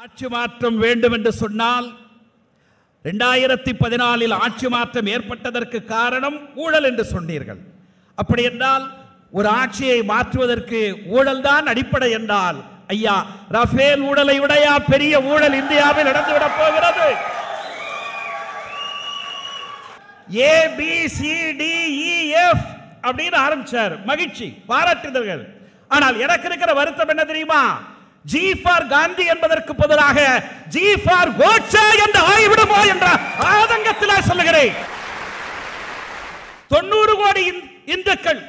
ஆட்சி மாற்றம் வேண்டும் என்று சொன்னால் 2014 ஆட்சி மாற்றம் ஏற்பட்டதற்கு காரணம் ஊழல் என்று சொன்னீர்கள். அப்படி என்றால் ஒரு ஆட்சியை மாற்றுவதற்கு ஊழல் தான் அடிப்படை என்றால், ஐயா, ரஃபேல் ஊழலை விடையா பெரிய ஊழல் இந்தியாவில் நடந்துவிடப் போகிறது? ABCDEF அப்படின்னு ஆரம்பிச்சார். மகிழ்ச்சி, பாராட்டுதல்கள். ஆனால் எனக்கு இருக்கிற வருத்தம் என்ன தெரியுமா? G ஃபார் காந்தி என்பதற்கு பதிலாக G ஃபார் கோட்சே என்று ஆகிவிடுமோ என்ற ஆதங்கத்தில் சொல்லுகிறேன். 90 கோடி இந்துக்கள்,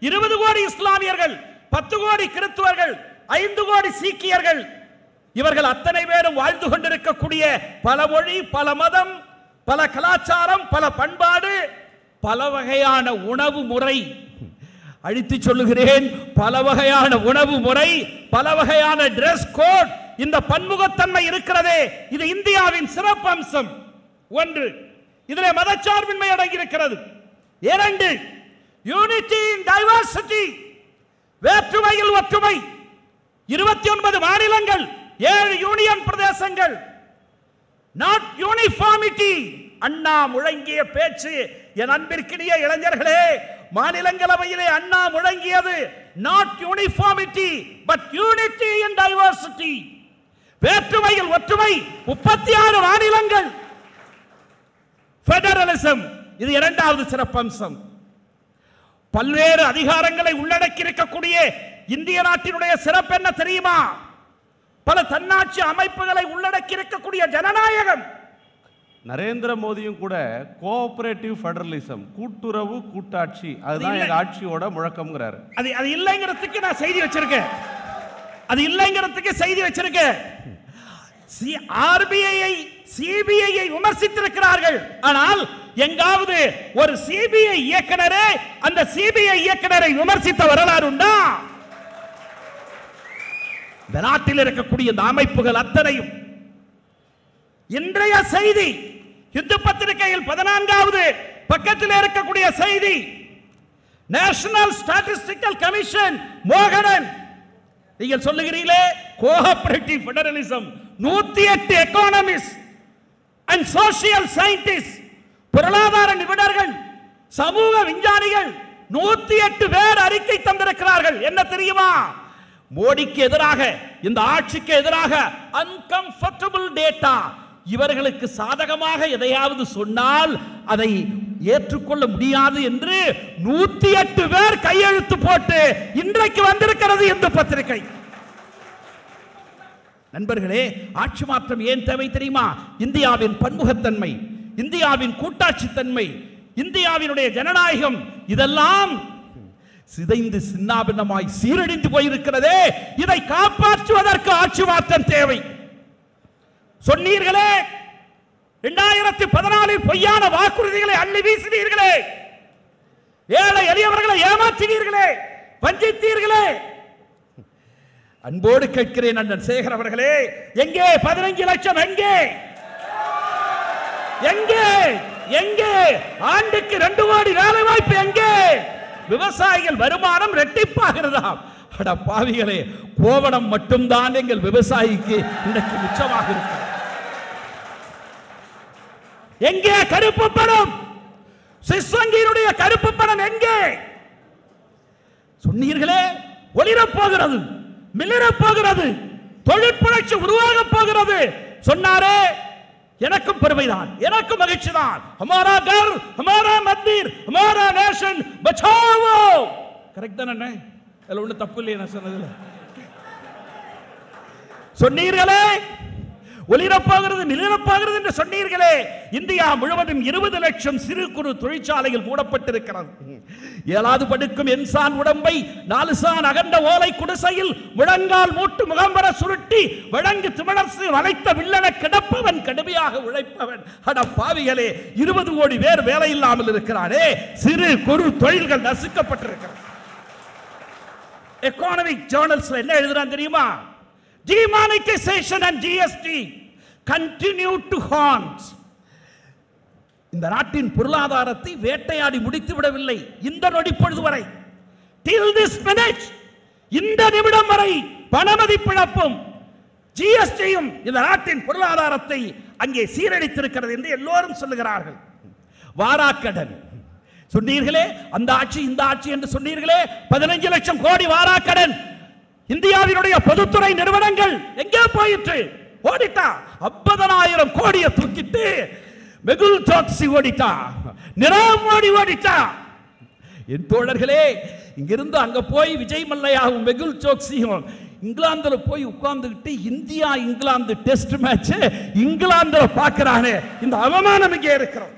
20 கோடி இஸ்லாமியர்கள், 10 கோடி கிறிஸ்துவர்கள், 5 கோடி சீக்கியர்கள், இவர்கள் அத்தனை பேரும் வாழ்ந்து கொண்டிருக்கக்கூடிய பல மொழி, பல மதம், பல கலாச்சாரம், பல பண்பாடு, பல வகையான உணவு முறை, அழித்து சொல்லுகிறேன், பல வகையான உணவு முறை, பல வகையான டிரெஸ் கோட், இந்த பன்முகத்தன்மை இருக்கிறதே, இது இந்தியாவின் சிறப்பம்சம். ஒன்று, இதிலே மதச்சார்பின்மை அடங்கி இருக்கிறது. 2, யூனிட்டி இன் டைவர்சிட்டி, வேற்றுமையில் ஒற்றுமை. 29 மாநிலங்கள், 7 யூனியன் பிரதேசங்கள். Not uniformity. அண்ணா முழங்கிய பேச்சு, என் அன்பிற்கினிய இளைஞர்களே, மாநிலங்களவையிலே அண்ணா முழங்கியது not uniformity but unity in diversity. வேற்றுமையில் ஒற்றுமை. 36 மாநிலங்கள். ஃபெடரலிசம், இது இரண்டாவது சிறப்பம்சம். பல்வேறு அதிகாரங்களை உள்ளடக்கி இருக்கக்கூடிய இந்திய நாட்டினுடைய சிறப்பு என்ன தெரியுமா? பல தன்னாட்சி அமைப்புகளை உள்ளடக்கி இருக்கக்கூடிய ஜனநாயகம். நரேந்திர மோடியும் கூட கோஆபரேட்டிவ் ஃபெடரலிசம், கூட்டுறவு கூட்டாட்சி, அதுதான் எங்க ஆட்சியோட முழக்கம்ங்கிறாரு. அது இல்லைங்கிறதுக்கு நான் செய்தி வச்சிருக்கேன். அது இல்லைங்கிறதுக்கு செய்தி வச்சிருக்கேன். ஆர்பிஐ சிபிஐ விமர்சித்திருக்கிறார்கள். ஆனால் எங்காவது ஒரு சிபிஐ இயக்குனரே அந்த சிபிஐ இயக்குனரை விமர்சித்த வரலாறு உண்டா? இந்த நாட்டில் இருக்கக்கூடிய இந்த அமைப்புகள் அத்தனையும். இன்றைய செய்தி இந்து பத்திரிகையில் 14வது பக்கத்தில் இருக்கக்கூடிய செய்தி, நேஷனல் ஸ்டாட்டிஸ்டிக்கல் கமிஷன் மோகனன், நீங்கள் சொல்லுகிறீர்களே cooperative federalism, 108 economist and social scientist, பொருளாதார நிபுணர்கள், சமூக விஞ்ஞானிகள் 108 பேர் அறிக்கை தந்திருக்கிறார்கள். என்ன தெரியுமா? மோடிக்கு எதிராக, இந்த ஆட்சிக்கு எதிராக அன்கம்ஃபர்டபிள் டேட்டா, இவர்களுக்கு சாதகமாக எதையாவது சொன்னால் அதை ஏற்றுக்கொள்ள முடியாது என்று 108 பேர் கையெழுத்து போட்டு இன்றைக்கு வந்திருக்கிறது இந்த பத்திரிகை. நண்பர்களே, ஆட்சி மாற்றம் ஏன் தேவை தெரியுமா? இந்தியாவின் பன்முகத்தன்மை, இந்தியாவின் கூட்டாட்சி தன்மை, இந்தியாவினுடைய ஜனநாயகம், இதெல்லாம் சிதைந்து சின்னாபின்னமாய் சீரழிந்து போயிருக்கிறதே, இதை காப்பாற்றுவதற்கு ஆட்சி மாற்றம் தேவை. சொன்னீர்களே 2014 பொய்யான வாக்குறுதிகளை அள்ளி வீசினீர்களே, ஏழை எளியவர்களை ஏமாற்றினீர்களே, வஞ்சித்தீர்களே. அன்போடு கேட்கிறேன் அண்ணன் சேகர் அவர்களே, எங்கே 15 லட்சம்? எங்கே எங்கே எங்கே? ஆண்டுக்கு 2 கோடி வேலை வாய்ப்பு எங்கே? விவசாயிகள் வருமானம் இரட்டிப்பாகிறதா? அட பாவிகளே, கோவணம் மட்டும்தான் எங்கள் விவசாயிக்கு இன்றைக்கு மிச்சமாக இருக்கு. எங்கே கருப்பு பணம்? சிஸ்வங்கியினுடைய கருப்பு பணம் எங்கே? சொன்னீர்களே ஒளிரப் போகிறது, மிளிரப் போகிறது, தொழிற்புரட்சி உருவாக போகிறது சொன்னாரே. எனக்கும் பெருமைதான், எனக்கும் மகிழ்ச்சி தான். ஹமாரா கர், ஹமாரா மந்திர், ஹமாரா நேஷன் பச்சாவோ. கரெக்ட் தானே? அதுல ஒண்ணு தப்பு இல்லையே நான் சொன்னதுல. சொன்னீர்களே ஒளிரப்பாகிறது, மிளிரப்பாகிறது என்று சொன்னீர்களே. இந்தியா முழுவதும் 20 லட்சம் சிறு குறு தொழிற்சாலைகள் மூடப்பட்டிருக்கிறது. 7வது படுக்கும் என்சான் உடம்பை 4 சான் அகண்ட ஓலை குடிசையில் முழங்கால் மூட்டு முகம்பர சுருட்டி வழங்கு திமிழர்சு வளைத்த வில்லன கிடப்பவன், கடுமையாக உழைப்பவன். அட பாவிகளே, 20 கோடி பேர் வேலை இல்லாமல் இருக்கிறாரே. சிறு குறு தொழில்கள் நசுக்கப்பட்டிருக்கிறது. எக்கானமிக் ஜர்னல்ஸ்ல என்ன எழுதுறான் தெரியுமா? Demonetization and GST continue to haunt. இந்த நாட்டின் பொருளாதாரத்தை வேட்டையாடி முடித்து விடவில்லை இந்த நொடிப்பொழுது வரை. Till this minute, இந்த நிமிடம் வரை பணமதிப்பிழப்பும் ஜிஎஸ்டியும் இந்த நாட்டின் பொருளாதாரத்தை அங்கே சீரழித்திருக்கிறது என்று எல்லோரும் சொல்லுகிறார்கள். வாராக்கடன் சொன்னீர்களே, அந்த ஆட்சி இந்த ஆட்சி என்று சொன்னீர்களே, 15 லட்சம் கோடி வாராக்கடன். இந்தியாவினுடைய பொதுத்துறை நிறுவனங்கள் எங்கே போயிற்று? ஓடிட்டா. 50,000 கோடியை தூக்கிட்டு மெகுல் சோக்சி ஓடிட்டா, நிரவ் மோடி ஓடிட்டா. என் தோழர்களே, இங்கிருந்து அங்க போய் விஜய் மல்லையாவும் மெகுல் சோக்சியும் இங்கிலாந்துல போய் உட்கார்ந்துகிட்டு இந்தியா இங்கிலாந்து டெஸ்ட் மேட்ச் இங்கிலாந்துல பார்க்கறானே, இந்த அவமானம் இங்கே இருக்கிறோம்.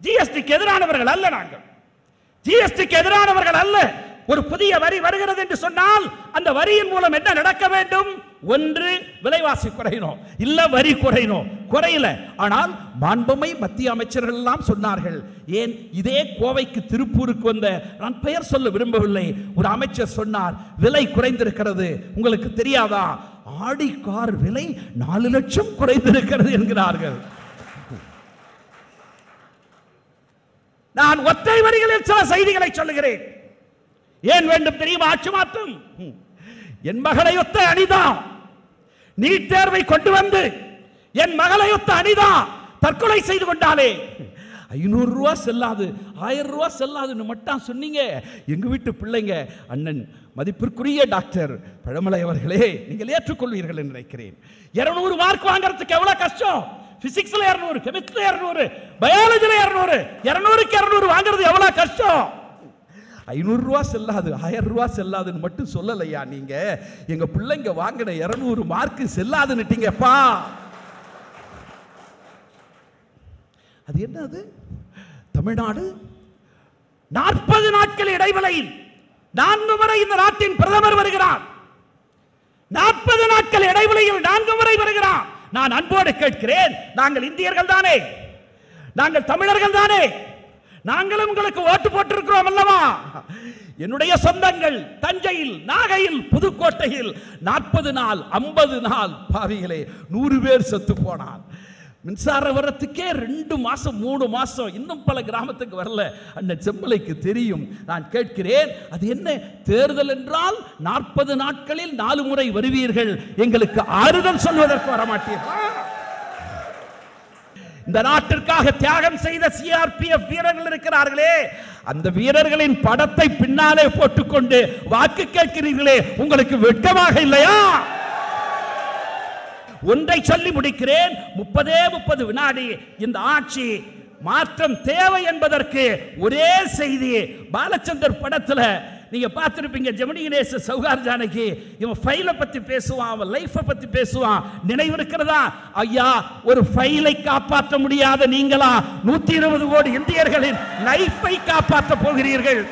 ஜிஎஸ்டிக்கு எதிரானவர்கள் அல்ல நாங்கள், ஜிஎஸ்டிக்கு எதிரானவர்கள் அல்ல. ஒரு புதிய வரி வருகிறது என்று சொன்னால் அந்த வரியின் மூலம் என்ன நடக்க வேண்டும்? ஒன்று, விலைவாசி குறையணும், இல்ல வரி குறையணும். குறையல. ஆனால் மாண்புமை மத்திய அமைச்சர்கள் எல்லாம் சொன்னார்கள். ஏன் இதே கோவைக்கு திருப்பூருக்கு வந்த, நான் பெயர் சொல்ல விரும்பவில்லை, ஒரு அமைச்சர் சொன்னார், விலை குறைந்திருக்கிறது. உங்களுக்கு தெரியாதா? ஆடி கார் விலை 4 லட்சம் குறைந்திருக்கிறது என்கிறார்கள். நான் ஒற்றை வரிகளில் சில செய்திகளை சொல்லுகிறேன். ஏன் வேண்டும் தெரியுமா ஆட்சி மாற்றம்? என் மகளையொத்த அனிதா நீட் தேர்வை கொண்டு வந்து என் மகளையொத்த அனிதா தற்கொலை செய்து கொண்டாலே. 500 ரூபாய் செல்லாது, 1000 ரூபாய் செல்லாதுன்னு மட்டும் சொன்னீங்க. எங்க வீட்டு பிள்ளைங்க, அண்ணன் மதிப்பிற்குரிய டாக்டர் பழமலை அவர்களே, நீங்கள் ஏற்றுக்கொள்வீர்கள் என்று நினைக்கிறேன். 200 மார்க் வாங்குறதுக்கு எவ்வளவு கஷ்டம்? பிசிக்ஸ்ல 200, கெமிஸ்ட்ரில 200, பயாலஜில 200, 200க்கு 200 வாங்குறது எவ்வளவு கஷ்டம்? 500 ரூபாய் செல்லாது, 1000 ரூபாய் செல்லாதுன்னு மட்டும் சொல்லலையா நீங்க? எங்க பிள்ளைங்க வாங்கின 200 மார்க் செல்லாதுன்னுட்டீங்கப்பா. அது என்னது? தமிழ்நாடு 40 நாட்கள் இடைவெளியில் 4 முறை இந்த நாட்டின் பிரதமர் வருகிறார். 40 நாட்கள் இடைவெளியில் 4 முறை வருகிறார். நான் அன்போடு கேட்கிறேன், நாங்கள் இந்தியர்கள் தானே, நாங்கள் தமிழர்கள் தானே, நாங்களும் உங்களுக்கு ஓட்டு போட்டிருக்கிறோம் அல்லவா? என்னுடைய சொந்தங்கள் தஞ்சையில், நாகையில், புதுக்கோட்டையில் 40 நாள் 50 நாள் பாவிகளே 100 பேர் செத்து போனார். மின்சார வரத்துக்கே 2 மாசம் 3 மாசம், இன்னும் பல கிராமத்துக்கு வரல. அண்ணன் செம்மலைக்கு தெரியும். நான் கேட்கிறேன், அது என்ன தேர்தல் என்றால் 40 நாட்களில் 4 முறை வருவீர்கள், எங்களுக்கு ஆறுதல் சொல்வதற்கு வரமாட்டீர்கள்? இந்த நாட்டிற்காக தியாகம் செய்த சிஆர்பிஎஃப் வீரர்கள் இருக்கிறார்களே, அந்த வீரர்களின் படத்தை பின்னாலே போட்டுக்கொண்டு வாக்கு கேட்கிறீர்களே, உங்களுக்கு வெட்கமாக இல்லையா? ஒன்றை சொல்லி முடிக்கிறேன். 30 வினாடி. இந்த ஆட்சி மாற்றம் தேவை என்பதற்கு ஒரே செய்தி. பாலச்சந்தர் படத்துல நீங்க பார்த்திருப்பீங்க, ஜெமினி கணேச சௌகார் ஜானகி இவன் ஃபைலை பத்தி பேசுவான், அவன் லைஃபை பத்தி பேசுவான். நினைவு இருக்கிறதா? ஐயா, ஒரு ஃபைலை காப்பாற்ற முடியாத நீங்களா 120 கோடி இந்தியர்களின் லைஃபை காப்பாற்ற போகிறீர்கள்?